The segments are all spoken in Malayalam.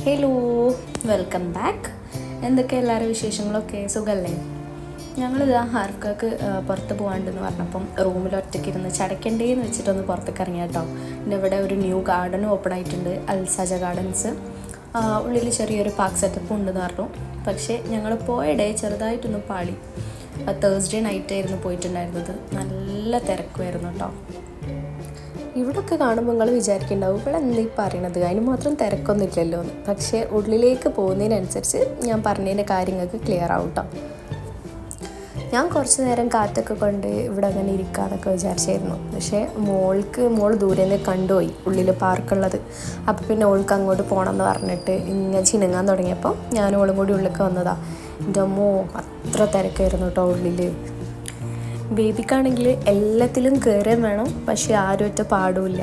Hello, welcome back. എന്തൊക്കെ എല്ലാവരും വിശേഷങ്ങളൊക്കെ സുഖമല്ലേ? ഞങ്ങളിതാ ഹാർക്കാക്ക് പുറത്ത് പോകാണ്ടെന്ന് പറഞ്ഞപ്പം റൂമിൽ ഒറ്റയ്ക്ക് ഇരുന്ന് ചടയ്ക്കണ്ടേന്ന് വെച്ചിട്ടൊന്ന് പുറത്തേക്ക് ഇറങ്ങിയ കേട്ടോ. പിന്നെ ഇവിടെ ഒരു ന്യൂ ഗാർഡനും ഓപ്പൺ ആയിട്ടുണ്ട്, അൽസാജ ഗാർഡൻസ്. ഉള്ളിൽ ചെറിയൊരു പാർക്ക് സെറ്റപ്പും ഉണ്ടെന്ന് പറഞ്ഞു. പക്ഷേ ഞങ്ങൾ പോയ ഡേ ചെറുതായിട്ടൊന്ന് പാളി. തേഴ്സ്ഡേ നൈറ്റായിരുന്നു പോയിട്ടുണ്ടായിരുന്നത്. നല്ല തിരക്കുമായിരുന്നു കേട്ടോ. ഇവിടെയൊക്കെ കാണുമ്പോൾ നിങ്ങൾ വിചാരിക്കുന്നുണ്ടാവും ഇവിടെ എന്താ ഈ പറയണത്, അതിന് മാത്രം തിരക്കൊന്നും ഇല്ലല്ലോ എന്ന്. പക്ഷേ ഉള്ളിലേക്ക് പോകുന്നതിനനുസരിച്ച് ഞാൻ പറഞ്ഞതിൻ്റെ കാര്യങ്ങൾക്ക് ക്ലിയർ ആവും കേട്ടോ. ഞാൻ കുറച്ച് നേരം കാറ്റൊക്കെ കൊണ്ട് ഇവിടെ അങ്ങനെ ഇരിക്കാമെന്നൊക്കെ വിചാരിച്ചായിരുന്നു. പക്ഷേ മോൾ ദൂരെ നിന്ന് കണ്ടുപോയി ഉള്ളിൽ പാർക്കുള്ളത്. അപ്പോൾ പിന്നെ ഓൾക്ക് അങ്ങോട്ട് പോകണം എന്ന് പറഞ്ഞിട്ട് ഇങ്ങനെ ചിണുങ്ങാൻ തുടങ്ങിയപ്പോൾ ഞാനും കൂടി ഉള്ളിലേക്ക് വന്നതാണ്. എൻ്റെ അമ്മോ, അത്ര തിരക്കായിരുന്നു കേട്ടോ ഉള്ളിൽ. ബേബിക്കാണെങ്കിൽ എല്ലാത്തിലും കയറുകയും വേണം, പക്ഷേ ആരും ഒറ്റ പാടുമില്ല.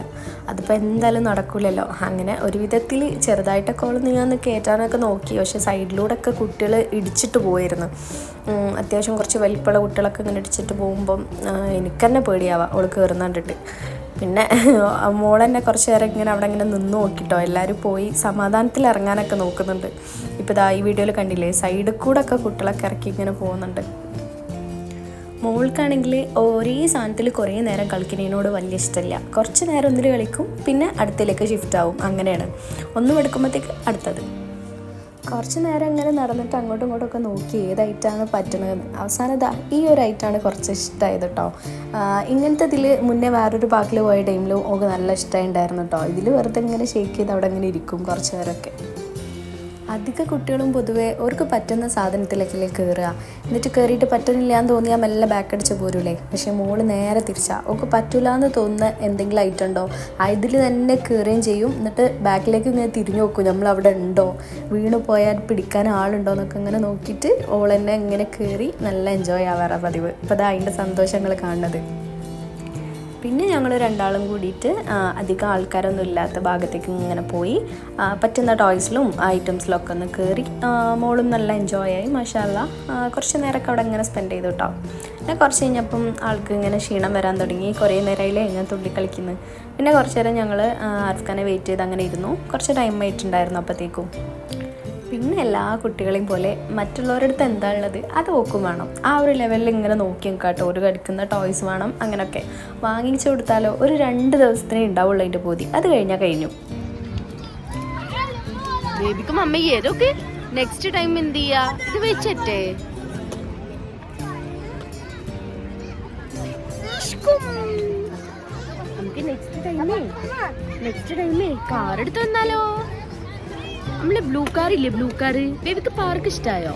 അതിപ്പോൾ എന്തായാലും നടക്കില്ലല്ലോ. അങ്ങനെ ഒരു വിധത്തിൽ ചെറുതായിട്ടൊക്കെ ഓൾ നീങ്ങാന്ന് കയറ്റാനൊക്കെ നോക്കി. പക്ഷേ സൈഡിലൂടെയൊക്കെ കുട്ടികൾ ഇടിച്ചിട്ട് പോയിരുന്നു. അത്യാവശ്യം കുറച്ച് വലിപ്പമുള്ള കുട്ടികളൊക്കെ ഇങ്ങനെ ഇടിച്ചിട്ട് പോകുമ്പം എനിക്ക് തന്നെ പേടിയാവാം ഓൾ കയറുന്ന കണ്ടിട്ട്. പിന്നെ മോളെന്നെ കുറച്ച് നേരം ഇങ്ങനെ അവിടെ ഇങ്ങനെ നിന്ന് നോക്കിട്ടോ. എല്ലാവരും പോയി സമാധാനത്തിൽ ഇറങ്ങാനൊക്കെ നോക്കുന്നുണ്ട്. ഇപ്പോൾ ഇതാ ഈ വീഡിയോയിൽ കണ്ടില്ലേ, സൈഡിൽ കൂടെ ഒക്കെ കുട്ടികളൊക്കെ ഇറക്കി ഇങ്ങനെ പോകുന്നുണ്ട്. മോൾക്കാണെങ്കിൽ ഒരേ സാധനത്തിൽ കുറേ നേരം കളിക്കുന്നതിനോട് വലിയ ഇഷ്ടമില്ല. കുറച്ച് നേരം ഒന്നിൽ കളിക്കും, പിന്നെ അടുത്തിലേക്ക് ഷിഫ്റ്റ് ആവും. അങ്ങനെയാണ്, ഒന്നും എടുക്കുമ്പോഴത്തേക്ക് അടുത്തത്. കുറച്ച് നേരം ഇങ്ങനെ നടന്നിട്ട് അങ്ങോട്ടും ഇങ്ങോട്ടുമൊക്കെ നോക്കി ഏതായിട്ടാണ് പറ്റുന്നത്. അവസാനം ഈ ഒരു ഐറ്റാണ് കുറച്ച് ഇഷ്ടമായത് കേട്ടോ. ഇങ്ങനത്തെ ഇതിൽ മുന്നേ വേറൊരു പാർക്കിൽ പോയ ടൈമിലും ഒക്കെ നല്ല ഇഷ്ടമായിട്ടുണ്ടായിരുന്നു കേട്ടോ. ഇതിൽ വെറുതെ ഇങ്ങനെ ഷേക്ക് ചെയ്ത് അവിടെ ഇങ്ങനെ ഇരിക്കും കുറച്ച് നേരമൊക്കെ. അധിക കുട്ടികളും പൊതുവേ അവർക്ക് പറ്റുന്ന സാധനത്തിലേക്കല്ലേ കയറുക. എന്നിട്ട് കയറിയിട്ട് പറ്റുന്നില്ല എന്ന് തോന്നിയാൽ മെല്ലെ ബാക്ക് അടിച്ച് പോരൂലേ. പക്ഷേ മോള് നേരെ തിരിച്ചാൽ അവൾക്ക് പറ്റില്ല എന്ന് തോന്നുന്ന എന്തെങ്കിലും ഐറ്റം ഉണ്ടോ ഇതിൽ തന്നെ കയറുകയും ചെയ്യും. എന്നിട്ട് ബാക്കിലേക്ക് ഇങ്ങനെ തിരിഞ്ഞു നോക്കും, നമ്മളവിടെ ഉണ്ടോ, വീണ് പോയാൽ പിടിക്കാൻ ആളുണ്ടോ എന്നൊക്കെ ഇങ്ങനെ നോക്കിയിട്ട് ഓൾ തന്നെ ഇങ്ങനെ കയറി നല്ല എൻജോയ് ആവാറാണ് പതിവ്. അപ്പോൾ അതാ അതിൻ്റെ സന്തോഷങ്ങൾ കാണുന്നത്. പിന്നെ ഞങ്ങൾ രണ്ടാളും കൂടിയിട്ട് അധികം ആൾക്കാരൊന്നും ഇല്ലാത്ത ഭാഗത്തേക്ക് ഇങ്ങനെ പോയി പറ്റുന്ന ടോയ്സിലും ഐറ്റംസിലും ഒക്കെ ഒന്ന് കയറി. മോളും നല്ല എൻജോയ് ആയി, മാഷാ അല്ലാഹ്. കുറച്ച് നേരമൊക്കെ അവിടെ ഇങ്ങനെ സ്പെൻഡ് ചെയ്തു കേട്ടോ. പിന്നെ കുറച്ച് കഴിഞ്ഞപ്പം ആൾക്ക് ഇങ്ങനെ ക്ഷീണം വരാൻ തുടങ്ങി. കുറേ നേരമായില്ലേ ഇങ്ങനെ തുള്ളി കളിക്കുന്നത്. പിന്നെ കുറച്ച് നേരം ഞങ്ങൾ ആർഫ്ഖാനെ വെയിറ്റ് ചെയ്ത് അങ്ങനെ ഇരുന്നു. കുറച്ച് ടൈം ആയിട്ടുണ്ടായിരുന്നു അപ്പോഴത്തേക്കും. പിന്നെ എല്ലാ കുട്ടികളെയും പോലെ മറ്റുള്ളവരുടെ അടുത്ത് എന്താ ഉള്ളത് അത് ഓക്കും വേണം. ആ ഒരു ലെവലിൽ ഇങ്ങനെ നോക്കി കേട്ടോ. ഒരു കളിക്കുന്ന ടോയ്സ് വേണം. അങ്ങനെയൊക്കെ വാങ്ങിച്ചു കൊടുത്താലോ ഒരു 2 ദിവസത്തിനേ ഉണ്ടാവുള്ളൂ അതിൻ്റെ പോതി. അത് കഴിഞ്ഞാൽ കഴിഞ്ഞു. ബേബിക്ക് മമ്മ ഏതൊക്കെ നെക്സ്റ്റ് ടൈം എന്ത് ചെയ്യാ, ഇത് വെച്ചേ നമുക്ക് നെക്സ്റ്റ് ടൈമേ കാർ എടുത്ത് വന്നാലോ. നമ്മളെ ബ്ലൂ കാർ ഇല്ലേ, ബ്ലൂ കാർ. ബേബിക്ക് പാർക്ക് ഇഷ്ടായോ?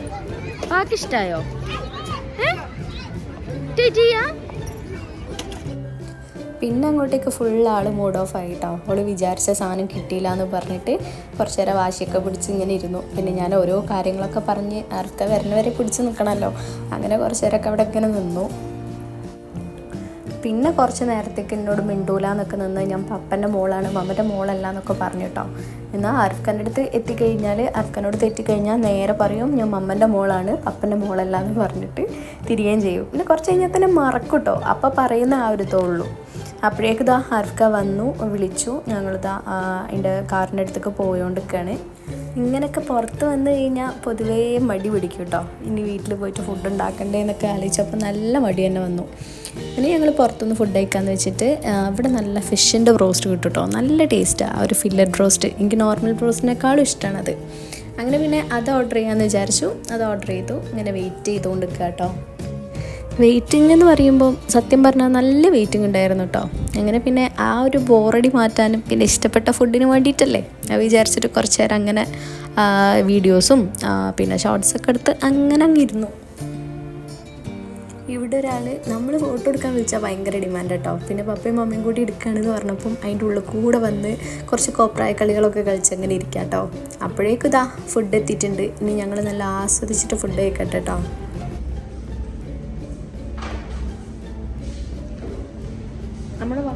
പിന്നെ അങ്ങോട്ടേക്ക് ഫുൾ ആൾ മൂഡ് ഓഫ് ആയിട്ടോ. അവൾ വിചാരിച്ച സാധനം കിട്ടിയില്ല എന്ന് പറഞ്ഞിട്ട് കുറച്ച് നേരം വാശിയൊക്കെ പിടിച്ച് ഇങ്ങനെ ഇരുന്നു. പിന്നെ ഞാൻ ഓരോ കാര്യങ്ങളൊക്കെ പറഞ്ഞ് ആർക്കെ വരുന്നവരെ പിടിച്ച് നിൽക്കണമല്ലോ. അങ്ങനെ കുറച്ച് നേരമൊക്കെ അവിടെ ഇങ്ങനെ നിന്നു. പിന്നെ കുറച്ച് നേരത്തേക്ക് എന്നോട് മിണ്ടൂല എന്നൊക്കെ നിന്ന് ഞാൻ പപ്പൻ്റെ മോളാണ്, മമ്മൻ്റെ മോളല്ല എന്നൊക്കെ പറഞ്ഞു കേട്ടോ. എന്നാൽ അർഫ്ഖാൻ്റെ അടുത്ത് എത്തിക്കഴിഞ്ഞാൽ, അർഫ്ഖാനോട് തെറ്റിക്കഴിഞ്ഞാൽ നേരെ പറയും ഞാൻ മമ്മൻ്റെ മോളാണ്, പപ്പൻ്റെ മോളല്ല എന്ന് പറഞ്ഞിട്ട് തിരികെയും ചെയ്യും. പിന്നെ കുറച്ച് കഴിഞ്ഞാൽ തന്നെ മറക്കും കേട്ടോ. അപ്പോൾ പറയുന്ന ആ ഒരു തോള്ളൂ. അപ്പോഴേക്ക് അർഫ്ഖ വന്നു, വിളിച്ചു. ഞങ്ങളിതാ അതിൻ്റെ കാറിൻ്റെ അടുത്തേക്ക് പോയോണ്ടിരിക്കുകയാണ്. ഇങ്ങനെയൊക്കെ പുറത്ത് വന്നു കഴിഞ്ഞാൽ പൊതുവേ മടി പിടിക്കും കേട്ടോ. ഇനി വീട്ടിൽ പോയിട്ട് ഫുഡ് ഉണ്ടാക്കണ്ടേ എന്നൊക്കെ ആലോചിച്ചപ്പോൾ നല്ല മടി തന്നെ വന്നു. പിന്നെ ഞങ്ങൾ പുറത്തുനിന്ന് ഫുഡ് കഴിക്കാമെന്ന് വെച്ചിട്ട് ഇവിടെ നല്ല ഫിഷിൻ്റെ ബ്രോസ്റ്റ് കിട്ടും കേട്ടോ. നല്ല ടേസ്റ്റാണ് ആ ഒരു ഫില്ലറ്റ് ബ്രോസ്റ്റ്. എനിക്ക് നോർമൽ ബ്രോസ്റ്റിനേക്കാളും ഇഷ്ടമാണത്. അങ്ങനെ പിന്നെ അത് ഓർഡർ ചെയ്യാമെന്ന് വിചാരിച്ചു. അത് ഓർഡർ ചെയ്തു. ഇങ്ങനെ വെയിറ്റ് ചെയ്തുകൊണ്ട് നിൽക്കുക കേട്ടോ. വെയിറ്റിംഗ് എന്ന് പറയുമ്പോൾ സത്യം പറഞ്ഞാൽ നല്ല വെയിറ്റിംഗ് ഉണ്ടായിരുന്നു കേട്ടോ. അങ്ങനെ പിന്നെ ആ ഒരു ബോറടി മാറ്റാനും പിന്നെ ഇഷ്ടപ്പെട്ട ഫുഡിന് വേണ്ടിയിട്ടല്ലേ അത് വിചാരിച്ചിട്ട് കുറച്ച് നേരം അങ്ങനെ വീഡിയോസും പിന്നെ ഷോർട്സൊക്കെ എടുത്ത് അങ്ങനെ ഇരുന്നു. ഇവിടെ ഒരാൾ നമ്മൾ ഫോട്ടോ എടുക്കാൻ വിളിച്ചാൽ ഭയങ്കര ഡിമാൻഡ് കേട്ടോ. പിന്നെ പപ്പയും മമ്മയും കൂടി എടുക്കുകയാണെന്ന് പറഞ്ഞപ്പം അതിൻ്റെ ഉള്ളിൽ കൂടെ വന്ന് കുറച്ച് കോപ്രായ കളികളൊക്കെ കളിച്ച് അങ്ങനെ ഇരിക്കാം കേട്ടോ. അപ്പോഴേക്കും ഫുഡ് എത്തിയിട്ടുണ്ട്. ഇനി ഞങ്ങൾ നല്ല ആസ്വദിച്ചിട്ട് ഫുഡ് കഴിക്കട്ടെ കേട്ടോ. നമ്മുടെ വാ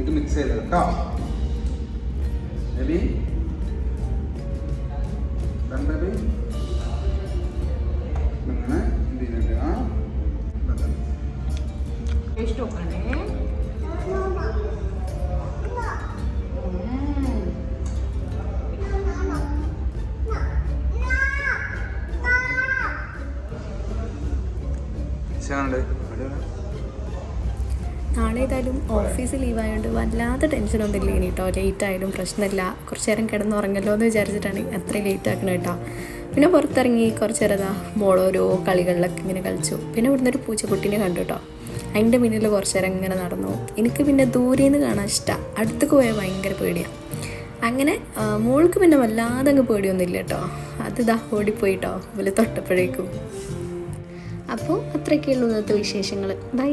ഇത് മിക്സ് ചെയ്ത് കേട്ടോ. ബേബി കണ്ടത് അങ്ങനെ എന്തിനാ ടേസ്റ്റ് നോക്കണേ. നാളെ ഏതായാലും ഓഫീസ് ലീവായതുകൊണ്ട് വല്ലാത്ത ടെൻഷനൊന്നും ഇല്ല ഇനി കേട്ടോ. ലേറ്റ് ആയാലും പ്രശ്നമില്ല, കുറച്ച് നേരം കിടന്നുറങ്ങല്ലോ എന്ന് വിചാരിച്ചിട്ടാണ് അത്ര ലേറ്റ് ആക്കണം കേട്ടോ. പിന്നെ പുറത്തിറങ്ങി കുറച്ച് നേരം മോളോരോ കളികളിലൊക്കെ ഇങ്ങനെ കളിച്ചു. പിന്നെ ഇവിടുന്ന് ഒരു പൂച്ചക്കുട്ടീനെ കണ്ടു കേട്ടോ. അതിൻ്റെ മുന്നിൽ കുറച്ച് നേരം ഇങ്ങനെ നടന്നു. എനിക്ക് പിന്നെ ദൂരേന്ന് കാണാൻ ഇഷ്ടമാണ്, അടുത്തേക്ക് പോയാൽ ഭയങ്കര പേടിയാണ്. അങ്ങനെ മോൾക്ക് പിന്നെ വല്ലാതെ അങ്ങ് പേടിയൊന്നുമില്ല കേട്ടോ. അതിതാ ഓടിപ്പോയിട്ടോ ഇവല് തൊട്ടപ്പോഴേക്കും. അപ്പോൾ അത്രയൊക്കെയുള്ളൂ ഇന്നത്തെ വിശേഷങ്ങൾ. ബൈ.